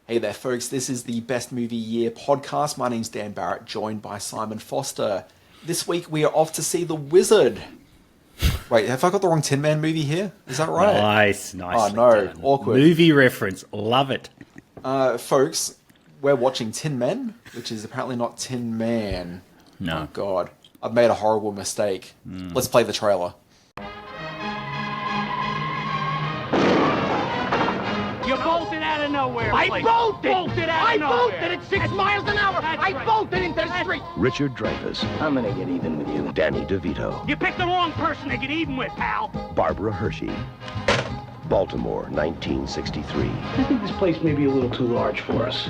Hey there folks, this is the Best Movie Year podcast. My name's Dan Barrett, joined by Simon Foster. This week we are off to see The Wizard. Wait, have I got the wrong Tin Man movie here? Is that right? Nice. Oh no, done. awkward. Movie reference, love it. Folks, we're watching Tin Men, which is apparently not Tin Man. No. Oh god, I've made a horrible mistake. Let's play the trailer. You bolted out of nowhere. I bolted out of nowhere. at 6 miles an hour. That's I right. bolted into the street. Richard Dreyfus, I'm gonna get even with you. Danny DeVito, You picked the wrong person to get even with, pal. Barbara Hershey. Baltimore, 1963. I think this place may be a little too large for us.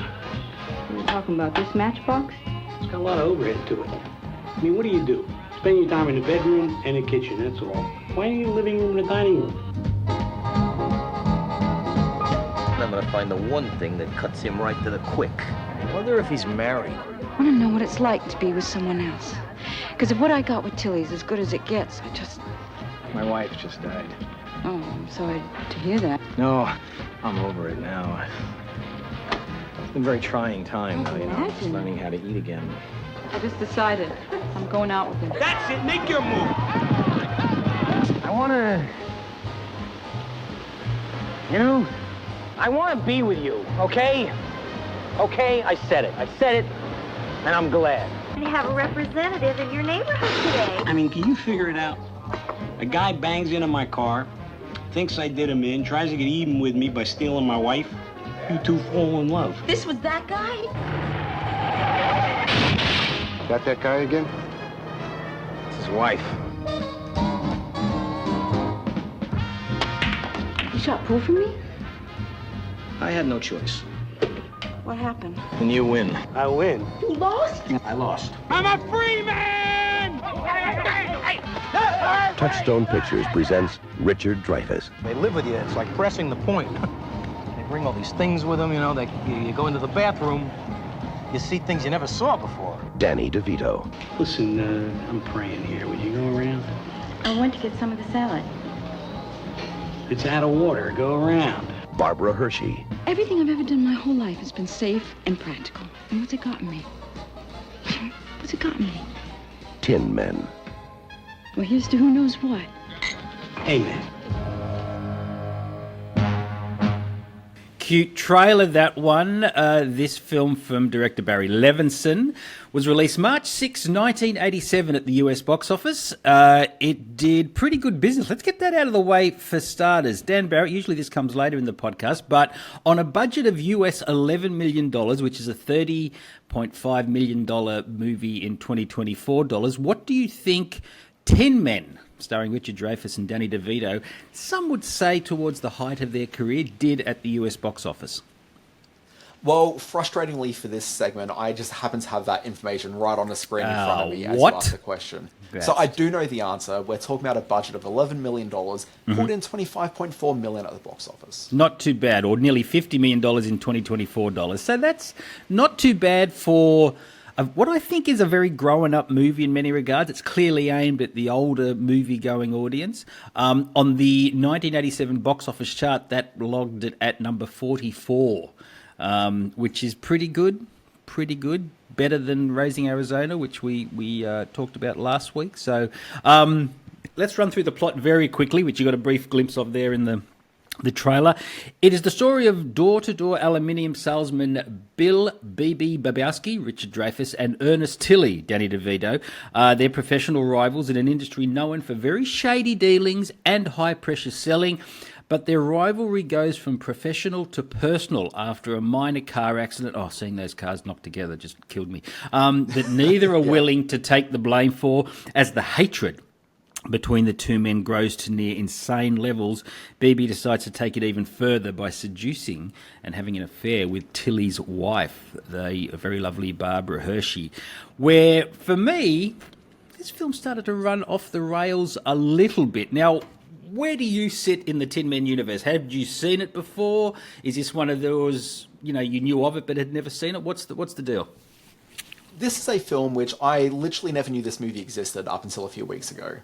You're talking about this matchbox? It's got a lot of overhead to it. I mean, what do? Spend your time in the bedroom and the kitchen, that's all. Why ain't you living room and the dining room? I'm gonna find the one thing that cuts him right to the quick. I wonder if he's married. I want to know what it's like to be with someone else. Because if what I got with Tilly is as good as it gets, My wife just died. Oh, I'm sorry to hear that. No, I'm over it now. It's been a very trying time, though, you know, just learning how to eat again. I just decided I'm going out with him. That's it. Make your move. I wanna... You know, I wanna be with you, okay? Okay, I said it, and I'm glad. You have a representative in your neighborhood today. I mean, can you figure it out? A guy bangs into my car, thinks I did him in, tries to get even with me by stealing my wife. You two fall in love. This was that guy? Got that guy again? It's his wife. You shot pool for me? I had no choice. What happened? And you win. I win. You lost? I lost. I'm a free man. Touchstone Pictures presents Richard Dreyfus. They live with you, it's like pressing the point. They bring all these things with them, you know, you go into the bathroom, you see things you never saw before. Danny DeVito, Listen, I'm praying here. Would you go around? I went to get some of the salad. It's out of water. Go around. Barbara Hershey, Everything I've ever done my whole life has been safe and practical. And what's it gotten me? What's it gotten me? Tin Men. Well, here's to who knows what. Amen. Cute trailer, that one. This film from director Barry Levinson was released March 6, 1987 at the US box office. It did pretty good business. Let's get that out of the way for starters. Dan Barrett, usually this comes later in the podcast, but on a budget of US $11 million, which is a $30.5 million movie in 2024 dollars, what do you think Tin Men, starring Richard Dreyfus and Danny DeVito, some would say towards the height of their career, did at the US box office? Well, frustratingly for this segment, I just happen to have that information right on the screen in front of me as you what? ask the question. So I do know the answer. We're talking about a budget of $11 million, pulled in $25.4 million at the box office. Not too bad, or nearly $50 million in 2024 dollars. So that's not too bad for what I think is a very grown-up movie in many regards. It's clearly aimed at the older movie-going audience. On the 1987 box office chart, that logged it at number 44, which is pretty good. Better than Raising Arizona, which we talked about last week. So let's run through the plot very quickly, which you got a brief glimpse of there in the trailer. It is the story of door-to-door aluminium salesman Bill B.B. Babowski, Richard Dreyfus, and Ernest Tilly, Danny DeVito. They're professional rivals in an industry known for very shady dealings and high-pressure selling, but their rivalry goes from professional to personal after a minor car accident. Oh, seeing those cars knocked together just killed me. That neither are willing to take the blame for, as the hatred between the two men grows to near insane levels. BB decides to take it even further by seducing and having an affair with Tilly's wife, the very lovely Barbara Hershey, where, for me, this film started to run off the rails a little bit. Now, where do you sit in the Tin Men universe? Have you seen it before? Is this one of those, you knew of it but had never seen it? What's the deal? This is a film which I literally never knew this movie existed up until a few weeks ago.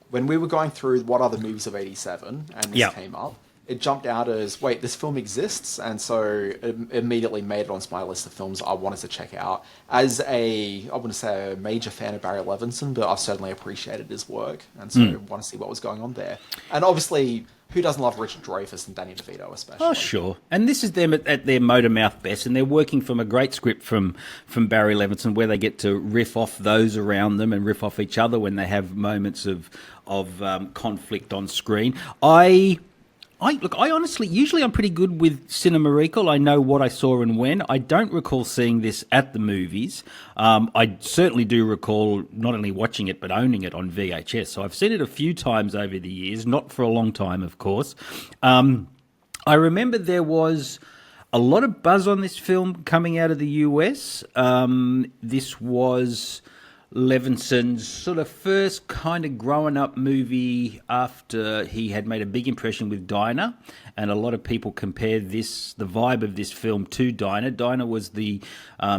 when we were going through what other movies of '87, and this came up, it jumped out as, wait, this film exists, and so it immediately made it onto my list of films I wanted to check out. As I wouldn't say a major fan of Barry Levinson, but I've certainly appreciated his work, and so I want to see what was going on there. And obviously, who doesn't love Richard Dreyfus and Danny DeVito especially? Oh, sure. And this is them at their motor mouth best, and they're working from a great script from Barry Levinson, where they get to riff off those around them and riff off each other when they have moments of conflict on screen. I honestly, usually I'm pretty good with cinema recall. I know what I saw and when. I don't recall seeing this at the movies. I certainly do recall not only watching it, but owning it on VHS. So I've seen it a few times over the years, not for a long time, of course. I remember there was a lot of buzz on this film coming out of the US. This was Levinson's sort of first kind of growing up movie after he had made a big impression with Dinah, and a lot of people compared the vibe of this film to Dinah. Dinah was the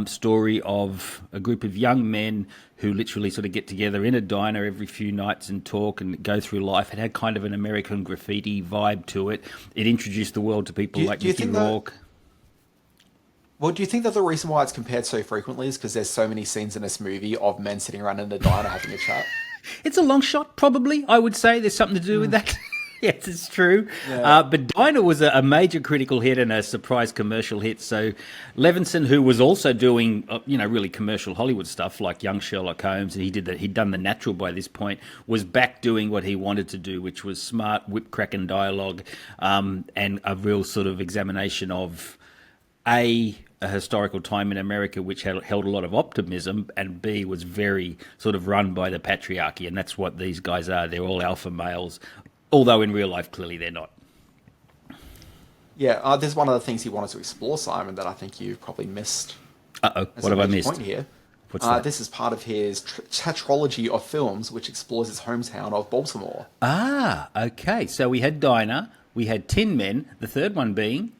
story of a group of young men who literally sort of get together in a diner every few nights and talk and go through life. It had kind of an American Graffiti vibe to it. It introduced the world to people like Mickey Rourke. Well, do you think that the reason why it's compared so frequently is because there's so many scenes in this movie of men sitting around in a diner having a chat? It's a long shot, probably, I would say. There's something to do with that. Yes, it's true. Yeah. But Dinah was a major critical hit and a surprise commercial hit. So Levinson, who was also doing, really commercial Hollywood stuff like Young Sherlock Holmes, and he'd done The Natural by this point, was back doing what he wanted to do, which was smart, whip-cracking dialogue, and a real sort of examination of a historical time in America which held a lot of optimism, and B, was very sort of run by the patriarchy, and that's what these guys are. They're all alpha males, although in real life, clearly they're not. Yeah, there's one of the things he wanted to explore, Simon, that I think you've probably missed. Uh-oh, what have I missed? Point here. What's that? This is part of his tetralogy of films, which explores his hometown of Baltimore. Ah, okay. So we had Dinah, we had Tin Men, the third one being...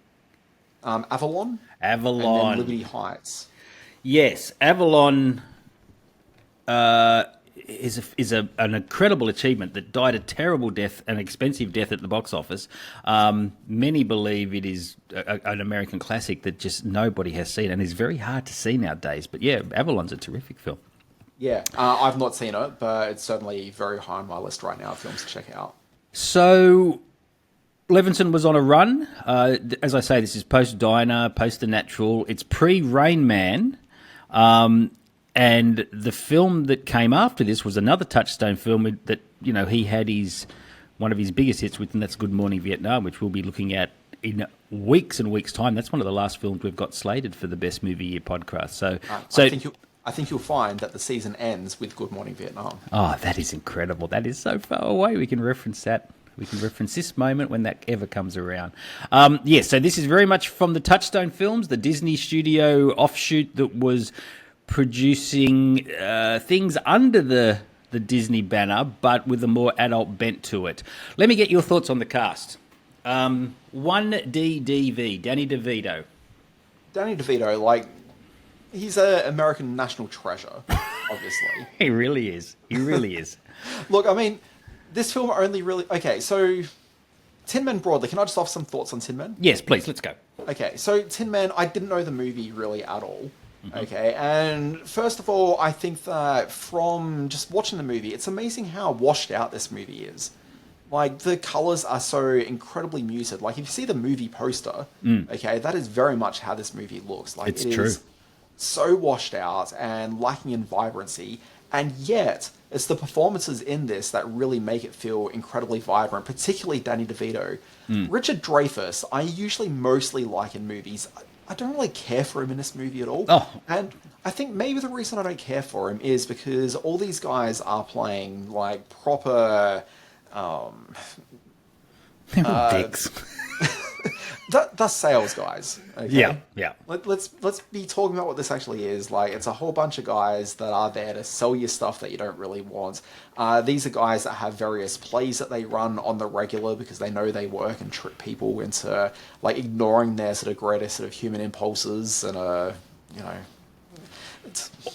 Avalon. And Avalon. then Liberty Heights. Yes, Avalon is an incredible achievement that died a terrible death, an expensive death at the box office. Many believe it is an American classic that just nobody has seen and is very hard to see nowadays. But yeah, Avalon's a terrific film. Yeah, I've not seen it, but it's certainly very high on my list right now of films to check out. So... Levinson was on a run. As I say, this is post-Dinah, post-The Natural. It's pre-Rain Man. And the film that came after this was another touchstone film that, he had one of his biggest hits with, and that's Good Morning Vietnam, which we'll be looking at in weeks and weeks' time. That's one of the last films we've got slated for the Best Movie Year podcast. So I think you'll find that the season ends with Good Morning Vietnam. Oh, that is incredible. That is so far away. We can reference that. We can reference this moment when that ever comes around. So this is very much from the Touchstone Films, the Disney studio offshoot that was producing things under the Disney banner, but with a more adult bent to it. Let me get your thoughts on the cast. 1DDV, Danny DeVito. Danny DeVito, he's an American national treasure, obviously. He really is. He really is. Look, I mean... This film only really... Okay, so Tin Men broadly. Can I just offer some thoughts on Tin Men? Yes, please. Let's go. Okay, so Tin Men, I didn't know the movie really at all. Mm-hmm. Okay, and first of all, I think that from just watching the movie, it's amazing how washed out this movie is. The colours are so incredibly muted. If you see the movie poster, okay, that is very much how this movie looks. It's it true. Is so washed out and lacking in vibrancy, and yet... It's the performances in this that really make it feel incredibly vibrant, particularly Danny DeVito. Richard Dreyfus, I usually mostly like in movies. I don't really care for him in this movie at all. Oh. And I think maybe the reason I don't care for him is because all these guys are playing, proper... dicks. The sales guys. Okay? Yeah. Let's be talking about what this actually is. It's a whole bunch of guys that are there to sell you stuff that you don't really want. These are guys that have various plays that they run on the regular because they know they work and trick people into ignoring their sort of greatest sort of human impulses and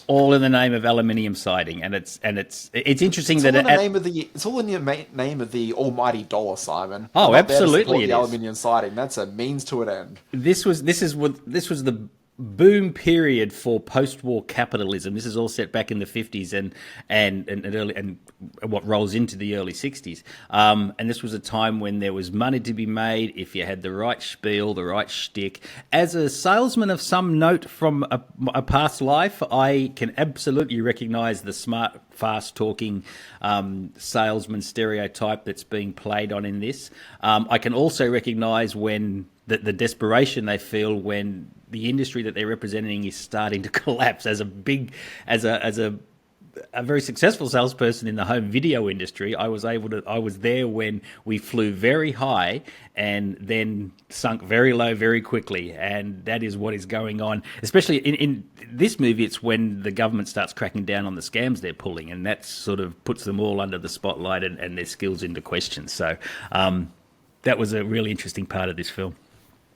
all in the name of aluminium siding, and it's interesting It's that all in the name of the. It's all in the name of the almighty dollar, Simon. Oh, I'm not there to absolutely, support it the is. aluminium siding. That's a means to an end. This was the boom period for post-war capitalism. This is all set back in the 50s and what rolls into the early 60s. And this was a time when there was money to be made if you had the right spiel, the right shtick. As a salesman of some note from a past life, I can absolutely recognise the smart, fast-talking salesman stereotype that's being played on in this. I can also recognise when the desperation they feel when the industry that they're representing is starting to collapse. As a very successful salesperson in the home video industry, I was there when we flew very high and then sunk very low very quickly, and that is what is going on. Especially in this movie, it's when the government starts cracking down on the scams they're pulling, and that sort of puts them all under the spotlight and their skills into question. So that was a really interesting part of this film.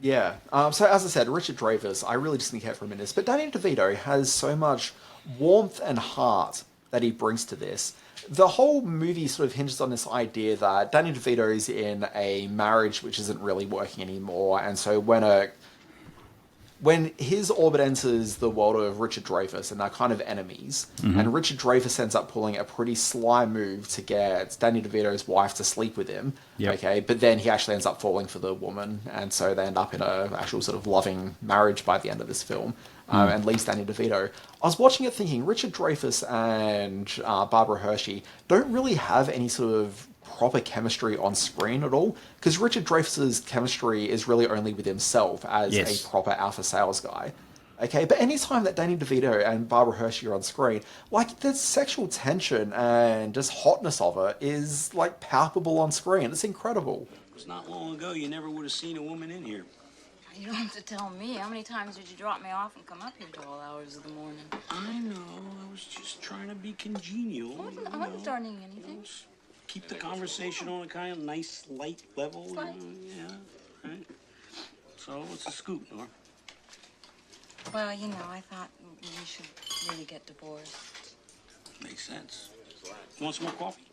Yeah. So as I said, Richard Dreyfus, I really just didn't care for him in this, but Danny DeVito has so much warmth and heart that he brings to this. The whole movie sort of hinges on this idea that Danny DeVito is in a marriage which isn't really working anymore, and so when his orbit enters the world of Richard Dreyfus, and they're kind of enemies, and Richard Dreyfus ends up pulling a pretty sly move to get Danny DeVito's wife to sleep with him, okay, but then he actually ends up falling for the woman, and so they end up in an actual sort of loving marriage by the end of this film, and leaves Danny DeVito. I was watching it thinking, Richard Dreyfus and Barbara Hershey don't really have any sort of proper chemistry on screen at all, because Richard Dreyfuss's chemistry is really only with himself as a proper alpha sales guy. Okay, but anytime that Danny DeVito and Barbara Hershey are on screen, like, the sexual tension and just hotness of it is, like, palpable on screen. It's incredible. It's not long ago you never would have seen a woman in here. You don't have to tell me. How many times did you drop me off and come up here to all hours of the morning? I know. I was just trying to be congenial. I wasn't starting anything. Keep the conversation on a kind of nice, light level. Slight. Yeah, right. So, what's the scoop, Nora? Well, you know, I thought we should really get divorced. Makes sense. You want some more coffee?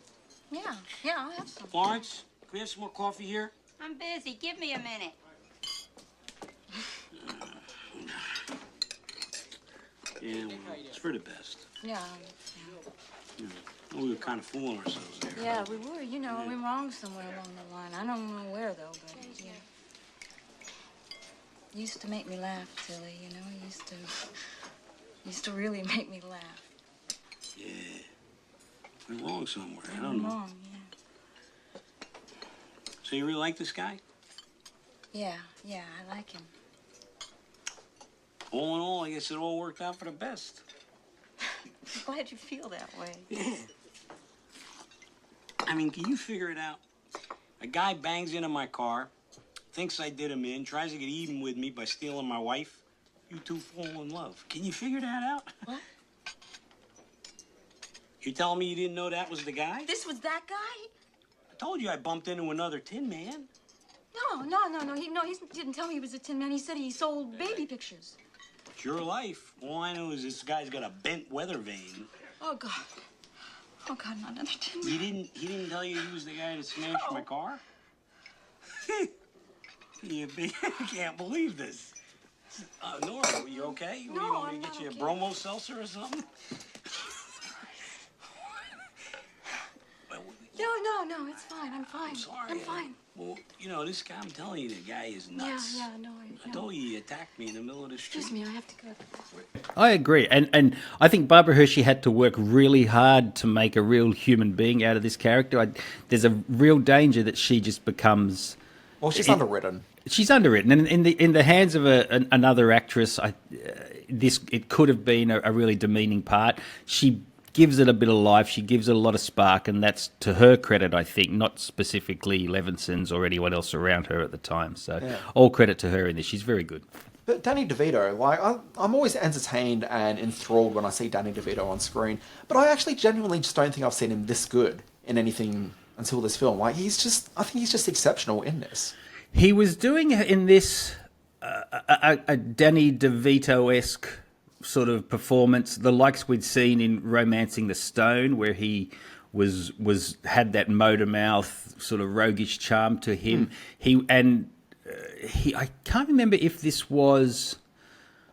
Yeah, I'll have some. Florence, can we have some more coffee here? I'm busy. Give me a minute. Yeah, well, it's for the best. Yeah. Well, we were kind of fooling ourselves there. Yeah, we were. You know, we were wrong somewhere along the line. I don't know where, though, but yeah. Used to make me laugh, Tilly, you know? Used to really make me laugh. Yeah. We're wrong somewhere. I don't know. Wrong, yeah. So you really like this guy? Yeah, I like him. All in all, I guess it all worked out for the best. I'm glad you feel that way. Yeah. I mean, can you figure it out? A guy bangs into my car, thinks I did him in, tries to get even with me by stealing my wife. You two fall in love. Can you figure that out? What? You telling me you didn't know that was the guy? This was that guy? I told you I bumped into another Tin Man. No. He didn't tell me he was a Tin Man. He said he sold baby pictures. It's your life. All I know is this guy's got a bent weather vane. Oh, God, not another Tin Man. He didn't tell you he was the guy that smashed my car? You can't believe this. Nora, are you okay? No, you want me I'm to get not you a okay. bromo seltzer or something? No, it's fine. I'm fine. I'm sorry. I'm fine. Well, you know, this guy, I'm telling you, the guy is nuts. Yeah, no. I told you he attacked me in the middle of the street. Excuse me, I have to go. I agree, and I think Barbara Hershey had to work really hard to make a real human being out of this character. There's a real danger that she just becomes. Well, she's underwritten. She's underwritten, and in the hands of another actress, it could have been a really demeaning part. She gives it a bit of life. She gives it a lot of spark, and that's to her credit, I think, not specifically Levinson's or anyone else around her at the time. So all credit to her in this. She's very good. But Danny DeVito, like, I'm always entertained and enthralled when I see Danny DeVito on screen, but I actually genuinely just don't think I've seen him this good in anything until this film. Like, I think he's just exceptional in this. He was doing in this a Danny DeVito-esque sort of performance, the likes we'd seen in Romancing the Stone, where he had that motor mouth sort of roguish charm to him. I can't remember if this was.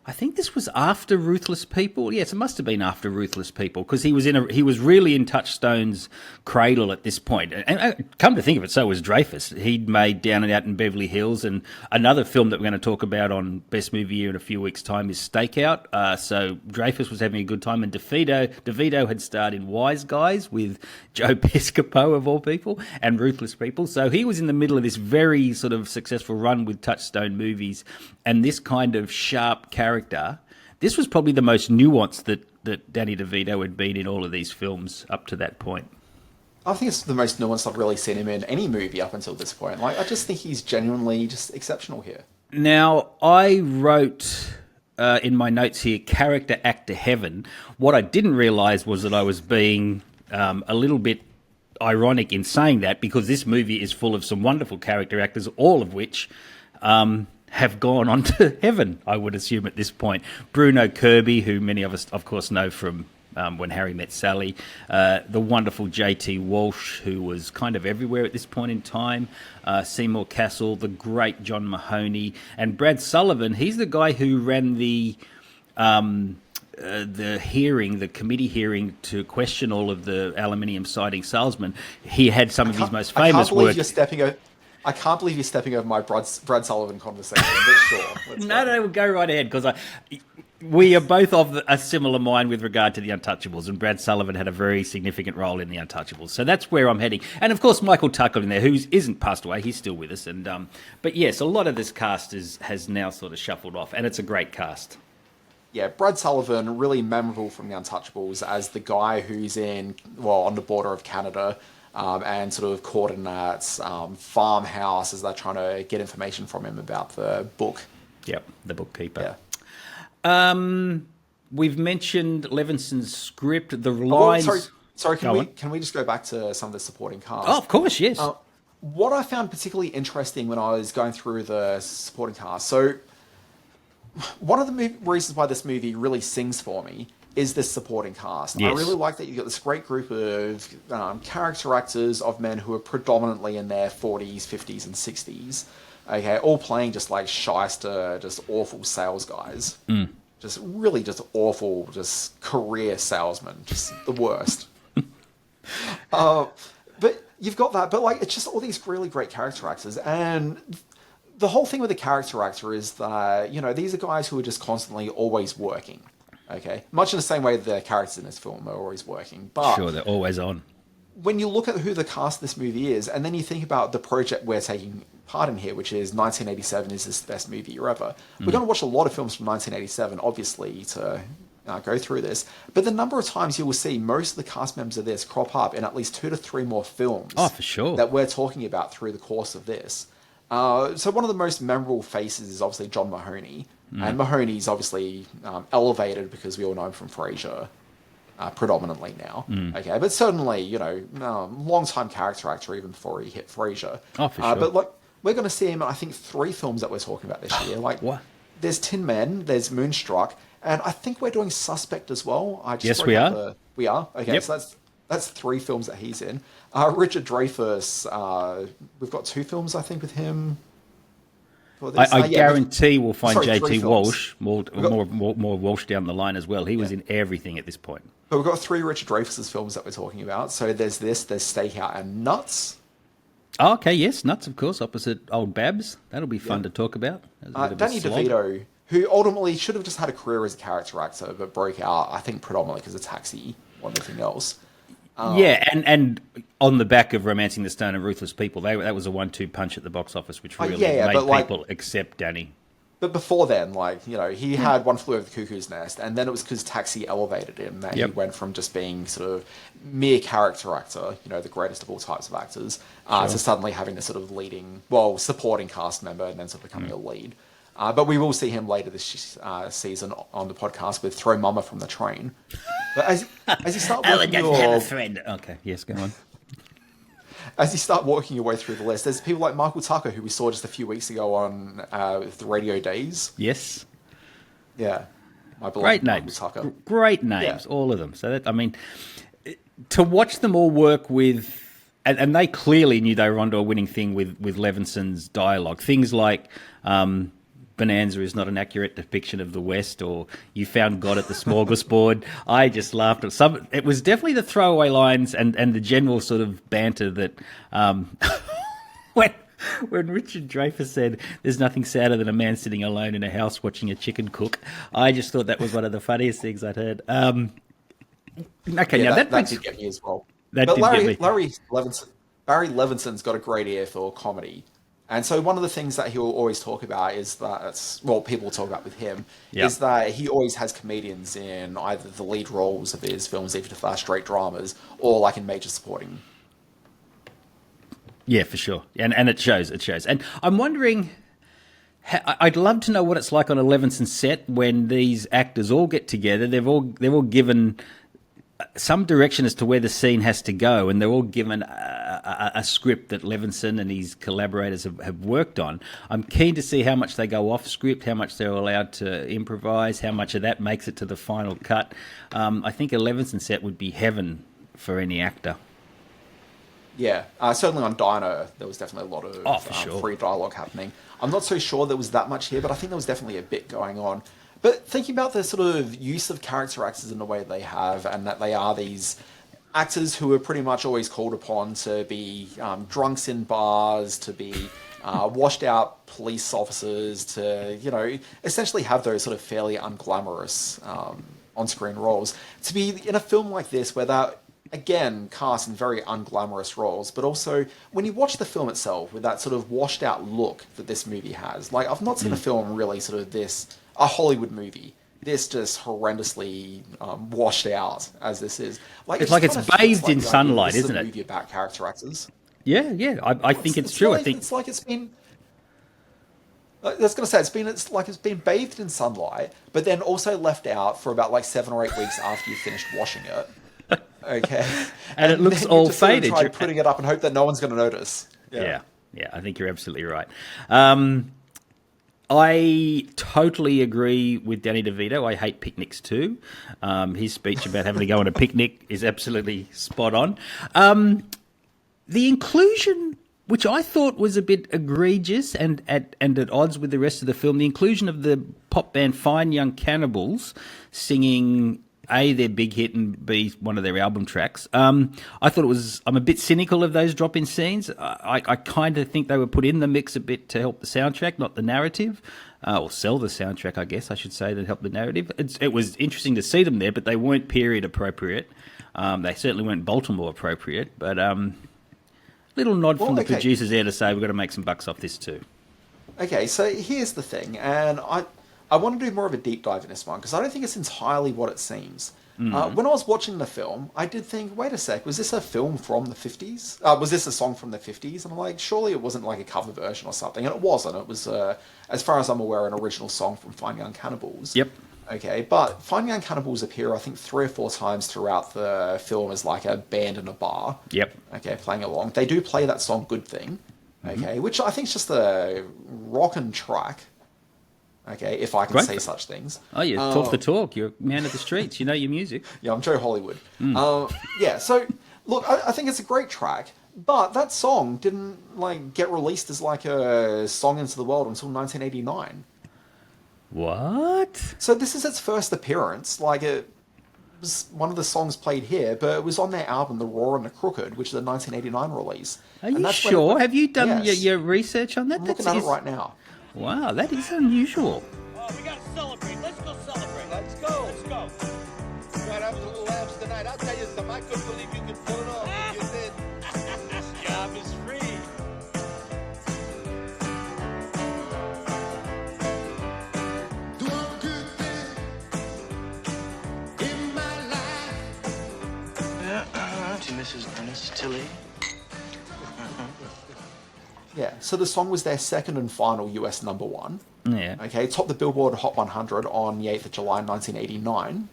I think this was after Ruthless People. Yes, it must have been after Ruthless People, because he was really in Touchstone's cradle at this point. And come to think of it, so was Dreyfus. He'd made Down and Out in Beverly Hills, and another film that we're going to talk about on Best Movie Year in a few weeks' time is Stakeout. So Dreyfus was having a good time, and DeVito had starred in Wise Guys with Joe Piscopo, of all people, and Ruthless People. So he was in the middle of this very sort of successful run with Touchstone movies, and this kind of sharp character. This was probably the most nuanced that Danny DeVito had been in all of these films up to that point. I think it's the most nuanced I've really seen him in any movie up until this point. Like, I just think he's genuinely just exceptional here. Now, I wrote in my notes here, character actor heaven. What I didn't realise was that I was being a little bit ironic in saying that, because this movie is full of some wonderful character actors, all of which have gone on to heaven, I would assume at this point. Bruno Kirby, who many of us, of course, know from When Harry Met Sally. The wonderful J.T. Walsh, who was kind of everywhere at this point in time. Seymour Cassel, the great John Mahoney. And Brad Sullivan, he's the guy who ran the committee hearing to question all of the aluminium siding salesmen. He had some of his most famous work. I can't believe you're stepping over my Brad Sullivan conversation, but sure. No, go right ahead, because we are both of a similar mind with regard to The Untouchables, and Brad Sullivan had a very significant role in The Untouchables. So that's where I'm heading. And, of course, Michael Tucker in there, who isn't passed away. He's still with us. And but, yes, a lot of this cast has now sort of shuffled off, and it's a great cast. Yeah, Brad Sullivan, really memorable from The Untouchables as the guy who's on the border of Canada, and sort of caught in that farmhouse as they're trying to get information from him about the book. Yep, the bookkeeper. Yeah. We've mentioned Levinson's script, the lines... Sorry, can we just go back to some of the supporting cast? Oh, of course, yes. What I found particularly interesting when I was going through the supporting cast, so one of the reasons why this movie really sings for me is this supporting cast. Yes. I really like that you've got this great group of character actors of men who are predominantly in their 40s, 50s, and 60s. Okay, all playing just like shyster, just awful sales guys. Just really just awful, just career salesmen. Just the worst. But you've got that, but like it's just all these really great character actors. And the whole thing with the character actor is that, these are guys who are just constantly always working. Okay, much in the same way the characters in this film are always working. But sure, they're always on. When you look at who the cast of this movie is, and then you think about the project we're taking part in here, which is 1987 is this the best movie year ever. We're going to watch a lot of films from 1987, obviously, to go through this. But the number of times you will see most of the cast members of this crop up in at least 2 to 3 more films. Oh, for sure. That we're talking about through the course of this. So one of the most memorable faces is obviously John Mahoney. And Mahoney's obviously elevated because we all know him from Frasier, predominantly now. Okay, but certainly, long-time character actor even before he hit Frasier. Oh, for sure. But we're going to see him in, I think, 3 films that we're talking about this year. What? There's Tin Men, there's Moonstruck, and I think we're doing Suspect as well. Yes, we are. We are? Okay, yep. So that's 3 films that he's in. Richard Dreyfus, we've got 2 films, I think, with him. I guarantee we'll find Sorry, J.T. Walsh, more Walsh down the line as well. He was in everything at this point. But we've got 3 Richard Dreyfuss films that we're talking about. So there's Stakeout and Nuts. Oh, okay, yes, Nuts, of course, opposite old Babs. That'll be fun to talk about. Danny DeVito, who ultimately should have just had a career as a character actor, but broke out, I think, predominantly because of Taxi or anything else. And on the back of Romancing the Stone and Ruthless People, that was a 1-2 punch at the box office, which really made people accept Danny. But before then, he had One Flew Over the Cuckoo's Nest, and then it was because Taxi elevated him that he went from just being sort of mere character actor, the greatest of all types of actors, to suddenly having this sort of supporting cast member and then sort of becoming a lead. But we will see him later this season on the podcast with Throw Mama from the Train. But as you start working Okay, yes, go on. As you start working your way through the list, there's people like Michael Tucker, who we saw just a few weeks ago on the Radio Days. Yes. Yeah. My beloved Great Michael names. Tucker. Great names, all of them. So that, I mean, to watch them all work with, and they clearly knew they were onto a winning thing with Levinson's dialogue. Things like Bonanza is not an accurate depiction of the West, or you found God at the smorgasbord. I just laughed at some. It was definitely the throwaway lines and the general sort of banter that when Richard Dreyfus said, "There's nothing sadder than a man sitting alone in a house watching a chicken cook," I just thought that was one of the funniest things I'd heard. Okay, Yeah, now that brings, did get me as well. that But did get me. Barry Levinson's got a great ear for comedy. And so one of the things that he'll always talk about is that, well, people talk about with him, Yep. is that he always has comedians in either the lead roles of his films, even if they're straight dramas, or like in major supporting. Yeah, for sure, and it shows. It shows, and I'm wondering. I'd love to know what it's like on a Levinson set when these actors all get together. They're all given some direction as to where the scene has to go, and they're all given a script that Levinson and his collaborators have worked on. I'm keen to see how much they go off script, how much they're allowed to improvise, how much of that makes it to the final cut. I think a Levinson set would be heaven for any actor. Yeah, certainly on Diner, there was definitely a lot of free dialogue happening. I'm not so sure there was that much here, but I think there was definitely a bit going on. But thinking about the sort of use of character actors in the way they have, and that they are these actors who are pretty much always called upon to be drunks in bars, to be washed out police officers, to, you know, essentially have those sort of fairly unglamorous on-screen roles. To be in a film like this where they're, again, cast in very unglamorous roles, but also when you watch the film itself with that sort of washed out look that this movie has, like I've not seen a film really sort of a Hollywood movie, this just horrendously washed out as this is. Like It's like it's bathed in sunlight, isn't it? This is a movie about character actors. Yeah, I think it's true. Like, I think it's like it's been. I was going to say it's like it's been bathed in sunlight, but then also left out for about like 7 or 8 weeks after you finished washing it. Okay, and it looks then all you just sort of faded. try putting it up and hope that no one's going to notice. Yeah, I think you're absolutely right. I totally agree with Danny DeVito. I hate picnics too. His speech about having to go on a picnic is absolutely spot on. The inclusion, which I thought was a bit egregious and at odds with the rest of the film, the inclusion of the pop band Fine Young Cannibals singing A, their big hit, and B, one of their album tracks. I thought it was... I'm a bit cynical of those drop-in scenes. I kind of think they were put in the mix a bit to help the soundtrack, not the narrative. Or sell the soundtrack, I guess I should say, that help the narrative. It was interesting to see them there, but they weren't period appropriate. They certainly weren't Baltimore appropriate, but... little nod from the producers there to say we've got to make some bucks off this too. Okay, so here's the thing, and I want to do more of a deep dive in this one, because I don't think it's entirely what it seems. When I was watching the film, I did think, wait a sec, was this a film from the 50s? Was this a song from the 50s? And I'm like, surely it wasn't like a cover version or something. And it wasn't. It was, as far as I'm aware, an original song from Fine Young Cannibals. Yep. Okay, but Fine Young Cannibals appear, I think, 3 or 4 times throughout the film as like a band in a bar. Yep. Okay, playing along. They do play that song Good Thing, okay, which I think is just a rockin' track, okay, if I can say such things. Oh, you talk the talk. You're a man of the streets. You know your music. Yeah, I'm Joe Hollywood. Yeah, so, look, I think it's a great track, but that song didn't, like, get released as, like, a song into the world until 1989. What? So this is its first appearance. Like, it was one of the songs played here, but it was on their album The Raw and the Crooked, which is a 1989 release. Are you sure? Have you done your research on that? I'm looking at it right now. Wow, that is unusual. Oh, we gotta celebrate. Let's go celebrate. Let's go. Let's go. Right, I was a little laughs tonight. I'll tell you something. I couldn't believe you could pull it off. You did. This job is free. To Mrs. Ernest Tilly. Yeah, so the song was their second and final US number 1. Yeah. Okay, topped the Billboard Hot 100 on the 8th of July 1989.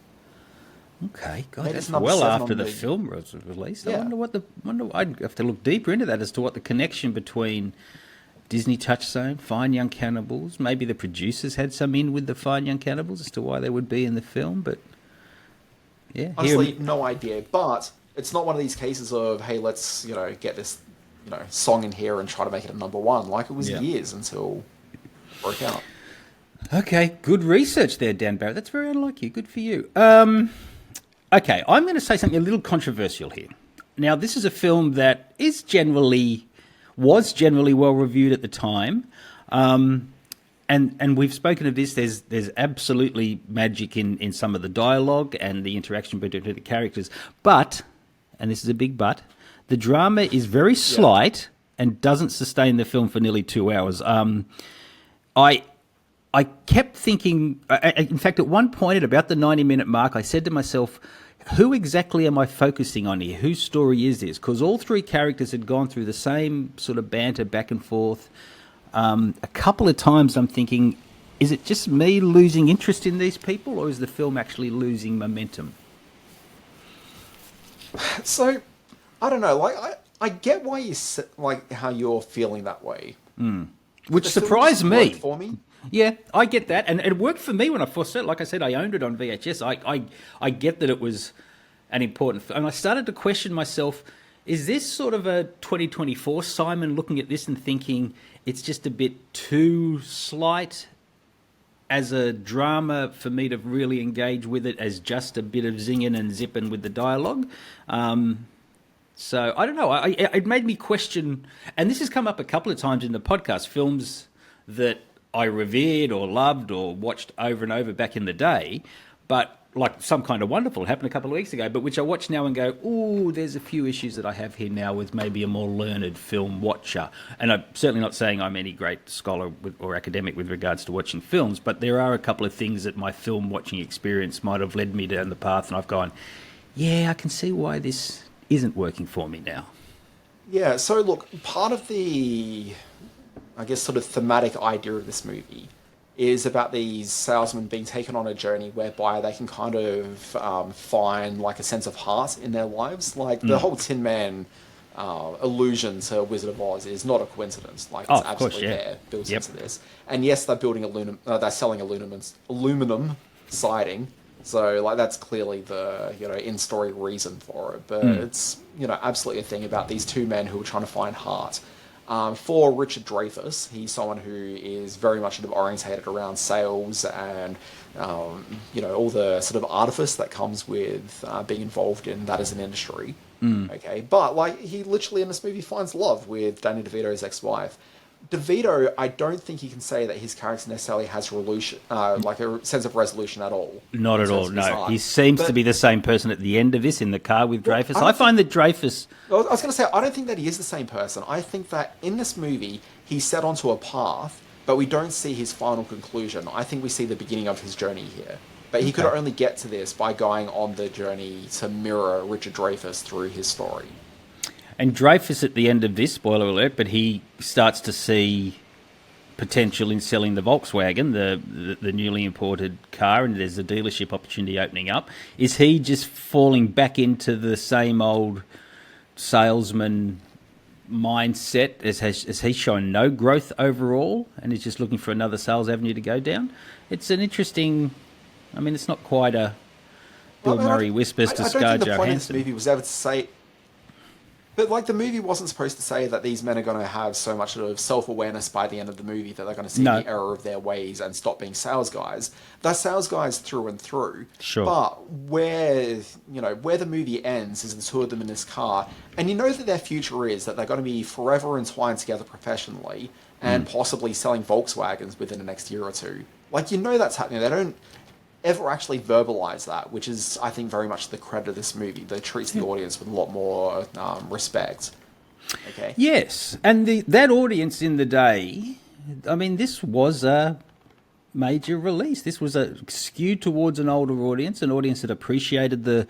Okay, God, Made that's it number well 7 after on the film was released. Yeah. I wonder I'd have to look deeper into that as to what the connection between Disney Touchstone, Fine Young Cannibals. Maybe the producers had some in with the Fine Young Cannibals as to why they would be in the film, but yeah. Honestly, no idea. But it's not one of these cases of, hey, let's, get this, song in here and try to make it a number one. Like, it was years until it broke out. Okay, good research there, Dan Barrett. That's very unlike you. Good for you. Okay, I'm going to say something a little controversial here. Now, this is a film that was generally well reviewed at the time, and we've spoken of this. There's absolutely magic in some of the dialogue and the interaction between the characters, but, and this is a big but, the drama is very slight and doesn't sustain the film for nearly 2 hours. I kept thinking, in fact, at one point at about the 90-minute mark, I said to myself, who exactly am I focusing on here? Whose story is this? Because all three characters had gone through the same sort of banter back and forth. A couple of times I'm thinking, is it just me losing interest in these people, or is the film actually losing momentum? So, I don't know. Like, I get why how you're feeling that way. Which surprised me. For me. Yeah, I get that, and it worked for me when I first saw it. Like I said, I owned it on VHS. I get that it was an important, and I started to question myself: is this sort of a 2024 Simon looking at this and thinking it's just a bit too slight as a drama for me to really engage with it as just a bit of zinging and zipping with the dialogue? So I don't know. It made me question, and this has come up a couple of times in the podcast, films that I revered or loved or watched over and over back in the day, but like Some Kind of Wonderful happened a couple of weeks ago, but which I watch now and go, ooh, there's a few issues that I have here now with maybe a more learned film watcher. And I'm certainly not saying I'm any great scholar or academic with regards to watching films, but there are a couple of things that my film watching experience might have led me down the path, and I've gone, yeah, I can see why this isn't working for me now. Yeah, so look, part of the, I guess, sort of thematic idea of this movie is about these salesmen being taken on a journey whereby they can kind of find like a sense of heart in their lives. Like the whole Tin Man allusion to Wizard of Oz is not a coincidence. Like it's absolutely there, built into this. And yes, they're building they're selling aluminum siding. So like that's clearly the in-story reason for it. But it's absolutely a thing about these two men who are trying to find heart. For Richard Dreyfus, he's someone who is very much sort of orientated around sales and, all the sort of artifice that comes with being involved in that as an industry. Okay, but like he literally in this movie finds love with Danny DeVito's ex-wife. DeVito, I don't think you can say that his character necessarily has like a sense of resolution at all. Not at all, no. He seems to be the same person at the end of this in the car with Dreyfus. I find that Dreyfus... I was going to say, I don't think that he is the same person. I think that in this movie, he's set onto a path, but we don't see his final conclusion. I think we see the beginning of his journey here. But he could only get to this by going on the journey to mirror Richard Dreyfus through his story. And Dreyfus at the end of this, spoiler alert, but he starts to see potential in selling the Volkswagen, the newly imported car, and there's a dealership opportunity opening up. Is he just falling back into the same old salesman mindset? Has he shown no growth overall and is just looking for another sales avenue to go down? It's an interesting... I mean, it's not quite a Bill Murray whispers to Scarjo Hansson. I don't think the point of this movie was ever to say... But, like, the movie wasn't supposed to say that these men are going to have so much of self-awareness by the end of the movie that they're going to see the error of their ways and stop being sales guys. They're sales guys through and through. Sure. But where the movie ends is the two of them in this car, and you know that their future is that they're going to be forever entwined together professionally and possibly selling Volkswagens within the next year or two. Like, that's happening. They don't ever actually verbalize that, which is, I think, very much the credit of this movie. They treats the audience with a lot more respect. Okay. Yes, and that audience in the day, I mean, this was a major release. This was skewed towards an older audience, an audience that appreciated the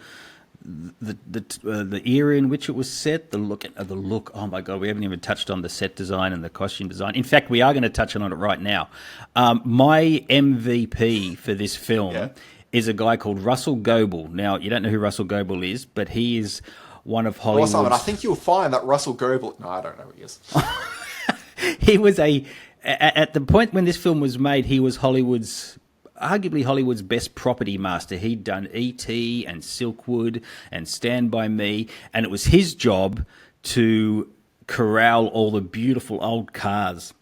era in which it was set, the look. Oh my God, we haven't even touched on the set design and the costume design. In fact, we are going to touch on it right now. My MVP for this film is a guy called Russell Goebel. Now, you don't know who Russell Goebel is, but he is one of Hollywood's... Well, Simon, I think you'll find that Russell Goebel... No, I don't know who he is. He was at the point when this film was made, he was arguably Hollywood's best property master. He'd done E.T. and Silkwood and Stand By Me, and it was his job to corral all the beautiful old cars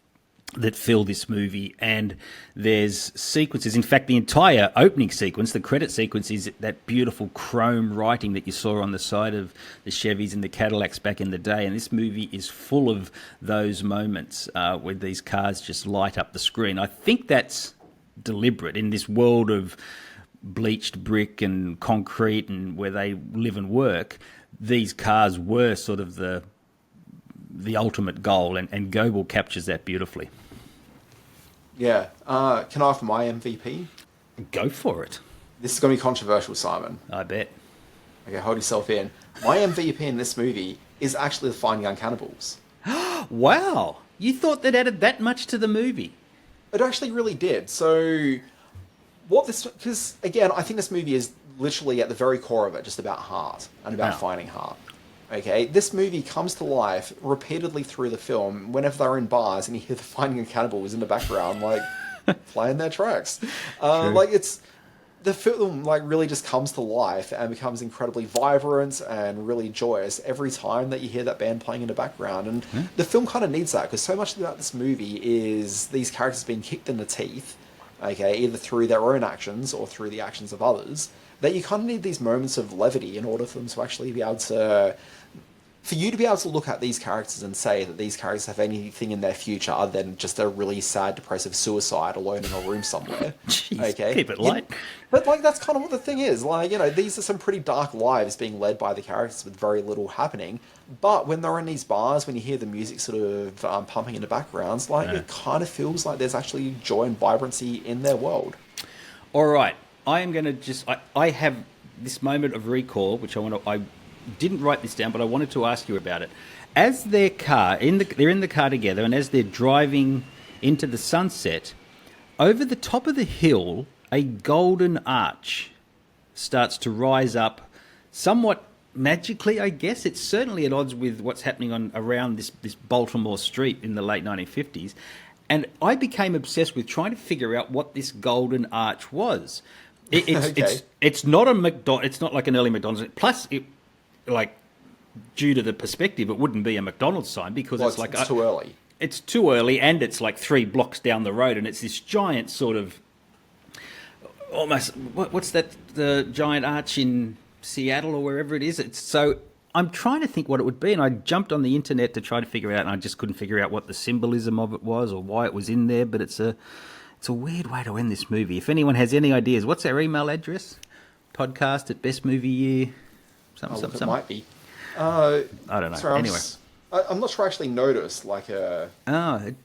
that fill this movie. And there's sequences. In fact, the entire opening sequence, the credit sequence, is that beautiful chrome writing that you saw on the side of the Chevys and the Cadillacs back in the day. And this movie is full of those moments where these cars just light up the screen. I think that's deliberate in this world of bleached brick and concrete and where they live and work. These cars were sort of the ultimate goal, and Goebel captures that beautifully. Yeah. Can I offer my MVP? Go for it. This is going to be controversial, Simon. I bet. Okay, hold yourself in. My MVP in this movie is actually the Fine Young Cannibals. Wow. You thought that added that much to the movie? It actually really did. So, because again, I think this movie is literally at the very core of it just about heart and about finding heart. Okay, this movie comes to life repeatedly through the film whenever they're in bars and you hear the Finding a Cannibals in the background, like, playing their tracks. It's... The film, really just comes to life and becomes incredibly vibrant and really joyous every time that you hear that band playing in the background. And the film kind of needs that, because so much about this movie is these characters being kicked in the teeth, okay, either through their own actions or through the actions of others, that you kind of need these moments of levity in order for them to actually be able to... For you to be able to look at these characters and say that these characters have anything in their future other than just a really sad, depressive suicide alone in a room somewhere. Jeez, okay, keep it light. But that's kind of what the thing is. These are some pretty dark lives being led by the characters with very little happening. But when they're in these bars, when you hear the music sort of pumping in the backgrounds, it kind of feels like there's actually joy and vibrancy in their world. All right, I am going to I have this moment of recall, which I didn't write this down, but I wanted to ask you about it. As they're in the car together, and as they're driving into the sunset, over the top of the hill, a golden arch starts to rise up, somewhat magically, I guess. It's certainly at odds with what's happening around this Baltimore street in the late 1950s. And I became obsessed with trying to figure out what this golden arch was. It's not it's not like an early McDonald's. Plus, due to the perspective, it wouldn't be a McDonald's sign because it's too early. It's too early, and it's like 3 blocks down the road, and it's this giant sort of almost what's that? The giant arch in Seattle or wherever it is. So I'm trying to think what it would be, and I jumped on the internet to try to figure it out, and I just couldn't figure out what the symbolism of it was or why it was in there. But it's a weird way to end this movie. If anyone has any ideas, what's our email address? podcast@bestmovieyear. It might be. I don't know. Sorry, anyway, I'm not sure I actually noticed it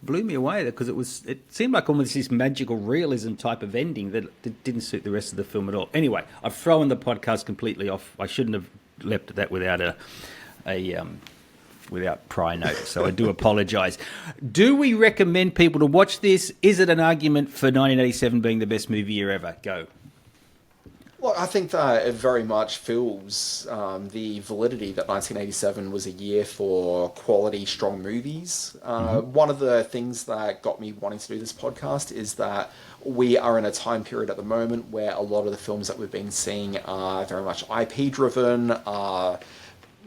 blew me away because it seemed like almost this magical realism type of ending that didn't suit the rest of the film at all. Anyway, I've thrown the podcast completely off. I shouldn't have left that without without prior notice, so I do apologise. Do we recommend people to watch this? Is it an argument for 1987 being the best movie year ever? Go. Look, I think that it very much feels the validity that 1987 was a year for quality, strong movies. One of the things that got me wanting to do this podcast is that we are in a time period at the moment where a lot of the films that we've been seeing are very much IP-driven,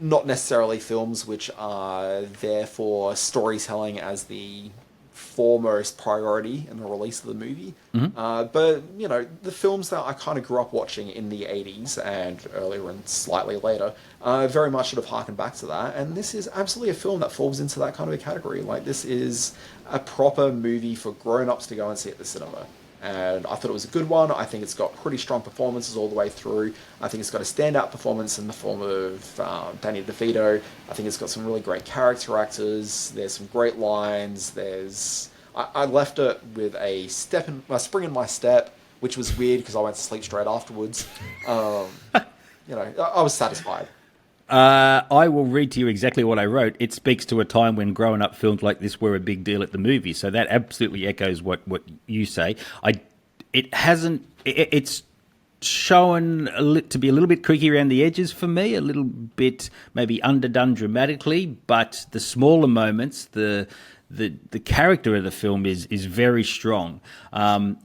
not necessarily films which are there for storytelling as the foremost priority in the release of the movie. But, the films that I kind of grew up watching in the 80s and earlier and slightly later very much sort of harken back to that. And this is absolutely a film that falls into that kind of a category. This is a proper movie for grown-ups to go and see at the cinema. And I thought it was a good one. I think it's got pretty strong performances all the way through. I think it's got a standout performance in the form of Danny DeVito. I think it's got some really great character actors. There's some great lines. I left it with a spring in my step, which was weird because I went to sleep straight afterwards. I was satisfied. I will read to you exactly what I wrote. It speaks to a time when growing up films like this were a big deal at the movies. So that absolutely echoes what you say. It's shown to be a little bit creaky around the edges for me, a little bit maybe underdone dramatically, but the smaller moments, the character of the film is very strong, and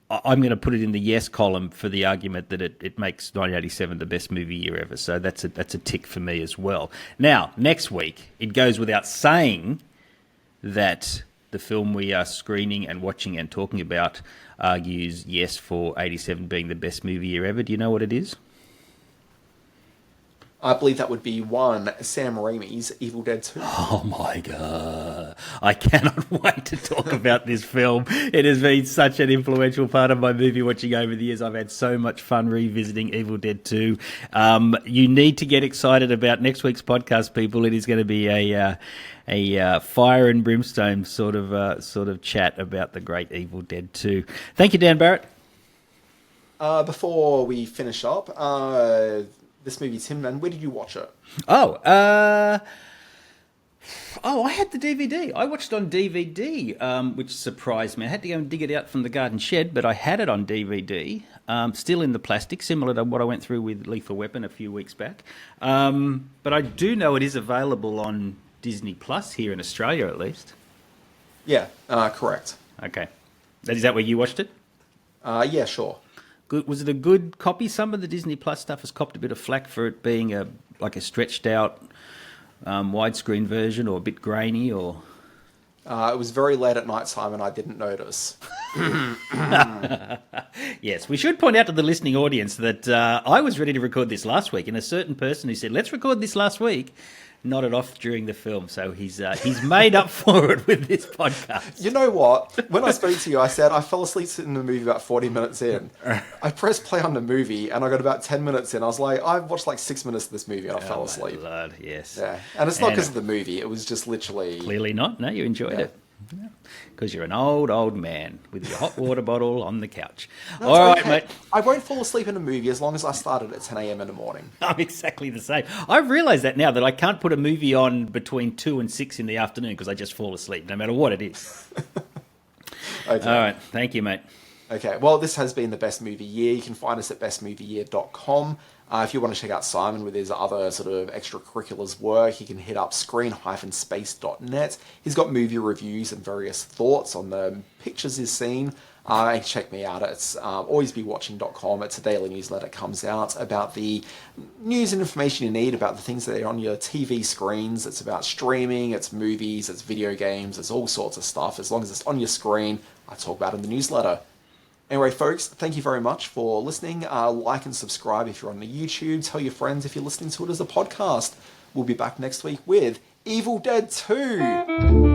I'm going to put it in the yes column for the argument that it makes 1987 the best movie year ever. So that's a tick for me as well. Now, next week, it goes without saying that the film we are screening and watching and talking about argues yes for 87 being the best movie year ever. Do you know what it is? I believe that would be one, Sam Raimi's Evil Dead 2. Oh my God. I cannot wait to talk about this film. It has been such an influential part of my movie watching over the years. I've had so much fun revisiting Evil Dead 2. You need to get excited about next week's podcast, people. It is going to be a fire and brimstone sort of chat about the great Evil Dead 2. Thank you, Dan Barrett. Before we finish up, this movie, Tim, man, where did you watch it? I had the DVD. I watched it on DVD, which surprised me. I had to go and dig it out from the garden shed, but I had it on DVD, still in the plastic, similar to what I went through with Lethal Weapon a few weeks back. But I do know it is available on Disney Plus here in Australia, at least. Yeah, correct. Okay. Is that where you watched it? Yeah, sure. Good. Was it a good copy? Some of the Disney Plus stuff has copped a bit of flack for it being a stretched out widescreen version, or a bit grainy, or... It was very late at night time and I didn't notice. Yes, we should point out to the listening audience that I was ready to record this last week, and a certain person who said, let's record this last week, nodded off during the film. So he's made up for it with this podcast. You know what? When I spoke to you, I said I fell asleep in the movie about 40 minutes in. I pressed play on the movie and I got about 10 minutes in. I was like, I've watched like 6 minutes of this movie and I fell asleep. Lord, yes. Yeah, and it's not because of the movie. It was just literally... Clearly not. No, you enjoyed it. Because you're an old man with your hot water bottle on the couch. All right, mate. I won't fall asleep in a movie as long as I started at 10 a.m. in the morning. I'm exactly the same. I've realised that now, that I can't put a movie on between 2 and 6 in the afternoon because I just fall asleep, no matter what it is. Okay. All right. Thank you, mate. Okay. Well, this has been the Best Movie Year. You can find us at bestmovieyear.com. If you want to check out Simon with his other sort of extracurriculars work, you can hit up screen-space.net. He's got movie reviews and various thoughts on the pictures he's seen. And check me out. It's alwaysbewatching.com. It's a daily newsletter that comes out about the news and information you need about the things that are on your TV screens. It's about streaming, it's movies, it's video games, it's all sorts of stuff. As long as it's on your screen, I talk about it in the newsletter. Anyway, folks, thank you very much for listening. Like and subscribe if you're on the YouTube. Tell your friends if you're listening to it as a podcast. We'll be back next week with Evil Dead 2.